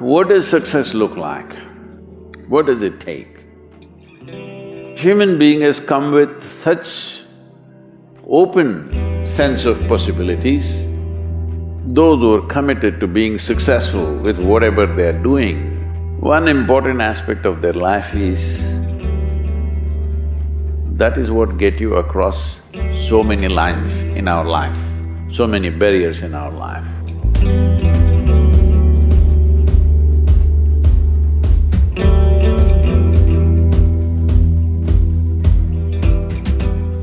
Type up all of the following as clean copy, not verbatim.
What does success look like? What does it take? Human being has come with such open sense of possibilities. Those who are committed to being successful with whatever they are doing, one important aspect of their life is that is what get you across so many lines in our life, so many barriers in our life.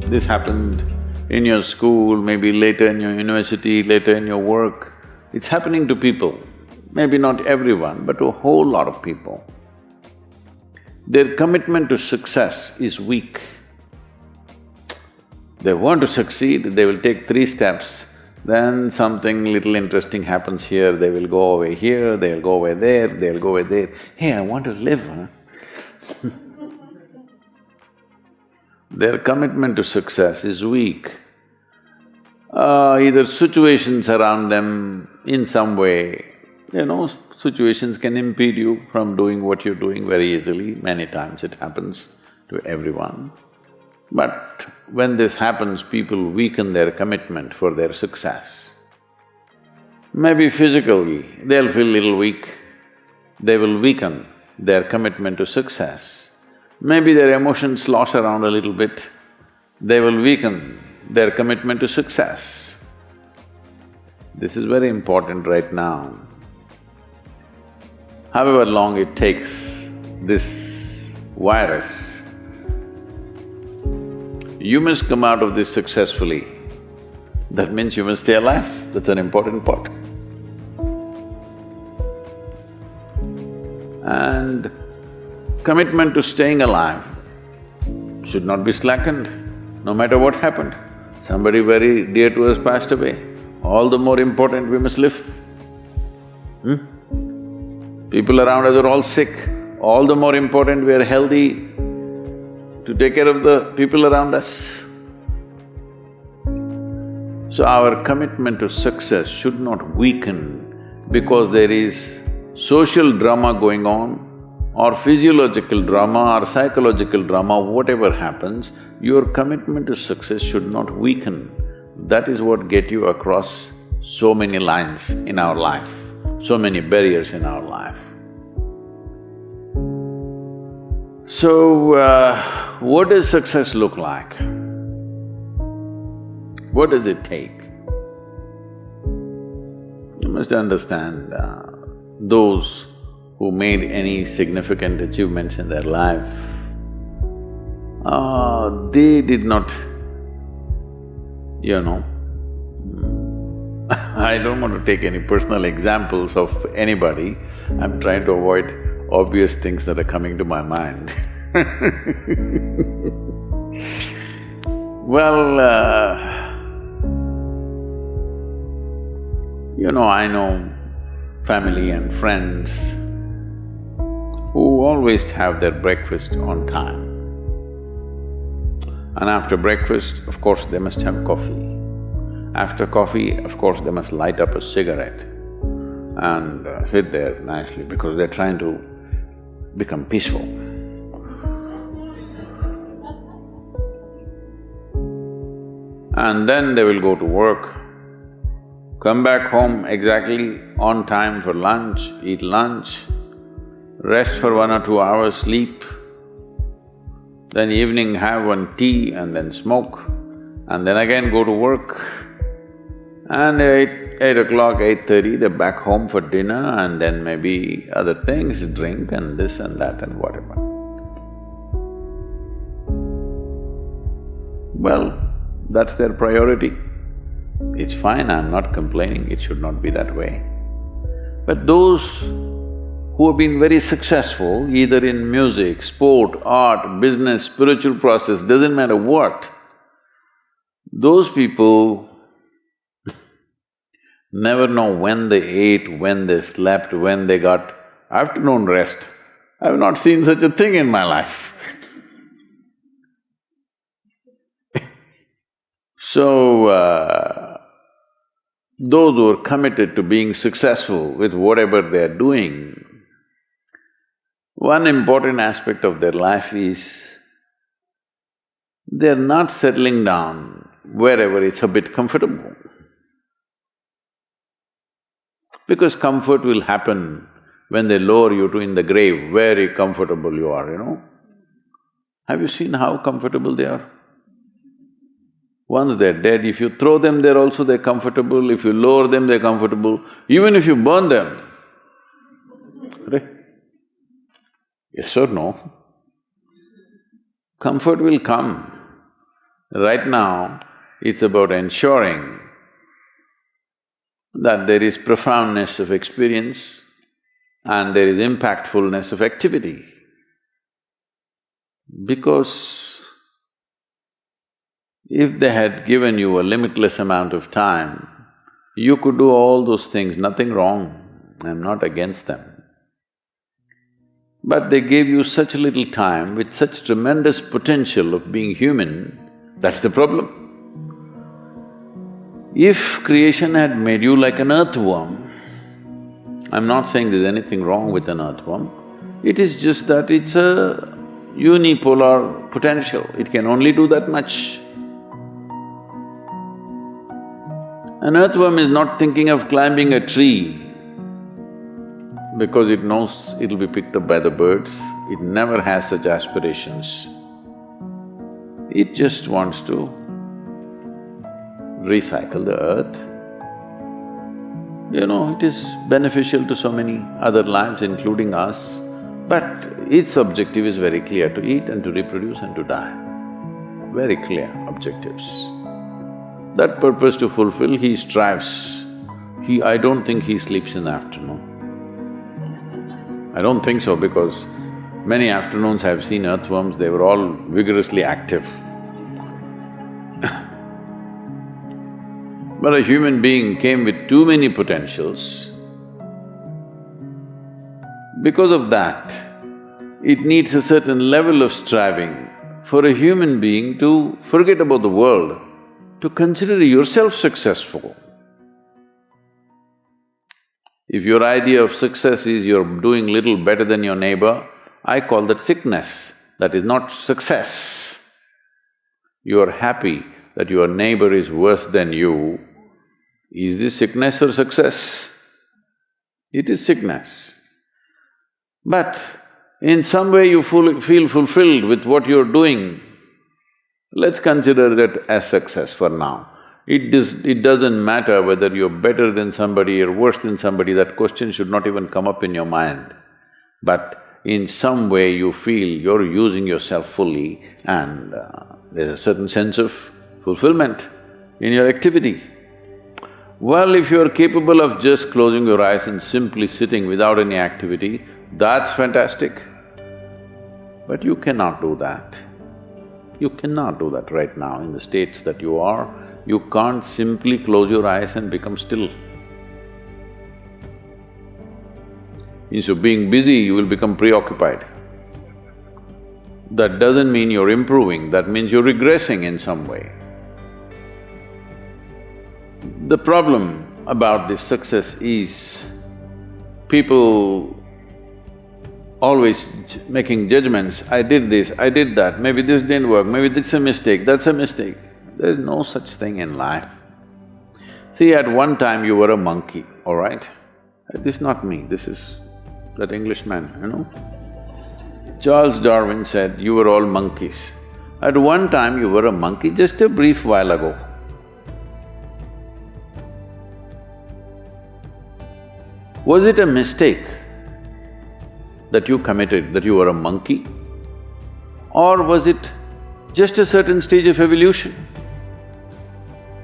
This happened in your school, maybe later in your university, later in your work. It's happening to people, maybe not everyone, but to a whole lot of people. Their commitment to success is weak. They want to succeed, they will take 3 steps, then something little interesting happens here, they will go over here, they'll go over there, they'll go over there. Hey, I want to live, huh? Their commitment to success is weak. Either situations around them in some way, situations can impede you from doing what you're doing very easily. Many times it happens to everyone. But when this happens, people weaken their commitment for their success. Maybe physically, they'll feel little weak, they will weaken their commitment to success. Maybe their emotions slosh around a little bit, they will weaken their commitment to success. This is very important right now. However long it takes, this virus, you must come out of this successfully. That means you must stay alive, that's an important part. And commitment to staying alive should not be slackened, no matter what happened. Somebody very dear to us passed away, all the more important we must live. People around us are all sick, all the more important we are healthy to take care of the people around us. So our commitment to success should not weaken because there is social drama going on, or physiological drama or psychological drama, whatever happens, your commitment to success should not weaken. That is what get you across so many lines in our life, so many barriers in our life. So, what does success look like? What does it take? You must understand, those who made any significant achievements in their life, they did not, I don't want to take any personal examples of anybody, I'm trying to avoid obvious things that are coming to my mind. Well, I know family and friends who always have their breakfast on time. And after breakfast, of course, they must have coffee. After coffee, of course, they must light up a cigarette and sit there nicely because they're trying to become peaceful. And then they will go to work, come back home exactly on time for lunch, eat lunch, rest for 1 or 2 hours, sleep, then evening have one tea and then smoke, and then again go to work. And 8 o'clock, 8:30, they're back home for dinner and then maybe other things, drink and this and that and whatever. Well, that's their priority. It's fine, I'm not complaining, it should not be that way. But those who have been very successful, either in music, sport, art, business, spiritual process, doesn't matter what, those people never know when they ate, when they slept, when they got afternoon rest. I've not seen such a thing in my life. So, those who are committed to being successful with whatever they're doing, One important aspect of their life is they're not settling down wherever it's a bit comfortable. Because comfort will happen when they lower you to in the grave, very comfortable you are, you know. Have you seen how comfortable they are? Once they're dead, if you throw them there also they're comfortable, if you lower them they're comfortable, even if you burn them. Right? Yes or no? Comfort will come. Right now, it's about ensuring that there is profoundness of experience and there is impactfulness of activity. Because if they had given you a limitless amount of time, you could do all those things, nothing wrong, I'm not against them. But they gave you such little time with such tremendous potential of being human, that's the problem. If creation had made you like an earthworm, I'm not saying there's anything wrong with an earthworm, it is just that it's a unipolar potential, it can only do that much. An earthworm is not thinking of climbing a tree because it knows it'll be picked up by the birds, it never has such aspirations. It just wants to recycle the earth. You know, it is beneficial to so many other lives, including us, but its objective is very clear, to eat and to reproduce and to die. Very clear objectives. That purpose to fulfill, he strives. I don't think he sleeps in the afternoon. I don't think so, because many afternoons I've seen earthworms, they were all vigorously active. But a human being came with too many potentials. Because of that, it needs a certain level of striving for a human being to forget about the world, to consider yourself successful. If your idea of success is you're doing little better than your neighbor, I call that sickness, that is not success. You're happy that your neighbor is worse than you, is this sickness or success? It is sickness. But in some way you feel fulfilled with what you're doing, let's consider that as success for now. It doesn't matter whether you're better than somebody or worse than somebody, that question should not even come up in your mind. But in some way you feel you're using yourself fully and there's a certain sense of fulfillment in your activity. Well, if you're capable of just closing your eyes and simply sitting without any activity, that's fantastic. But you cannot do that. You cannot do that right now in the states that you are. You can't simply close your eyes and become still. Instead of being busy, you will become preoccupied. That doesn't mean you're improving, that means you're regressing in some way. The problem about this success is people always making judgments, I did this, I did that, maybe this didn't work, maybe this is a mistake, that's a mistake. There's no such thing in life. See, at one time you were a monkey, all right? This is not me, this is that Englishman, you know? Charles Darwin said, you were all monkeys. At one time you were a monkey, just a brief while ago. Was it a mistake that you committed, that you were a monkey? Or was it just a certain stage of evolution?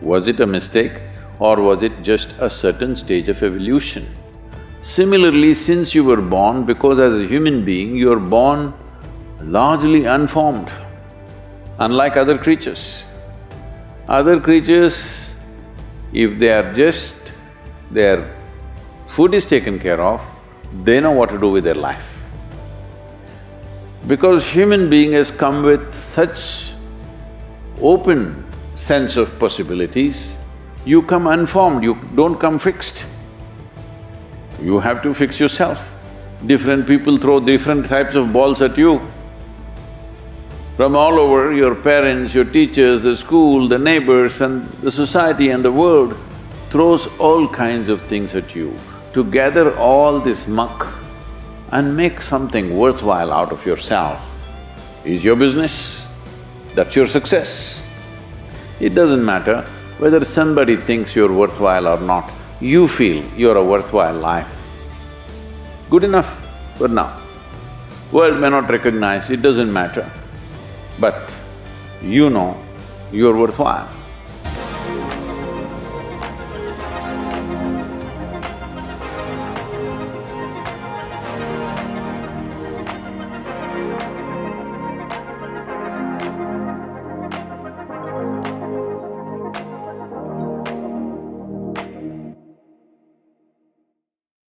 Was it a mistake or was it just a certain stage of evolution? Similarly, since you were born, because as a human being, you're born largely unformed, unlike other creatures. Other creatures, if they are just… their food is taken care of, they know what to do with their life. Because human being has come with such open sense of possibilities, you come unformed, you don't come fixed. You have to fix yourself. Different people throw different types of balls at you. From all over, your parents, your teachers, the school, the neighbors and the society and the world throws all kinds of things at you. To gather all this muck and make something worthwhile out of yourself is your business. That's your success. It doesn't matter whether somebody thinks you're worthwhile or not, you feel you're a worthwhile life. Good enough for now. World may not recognize, it doesn't matter, but you know you're worthwhile.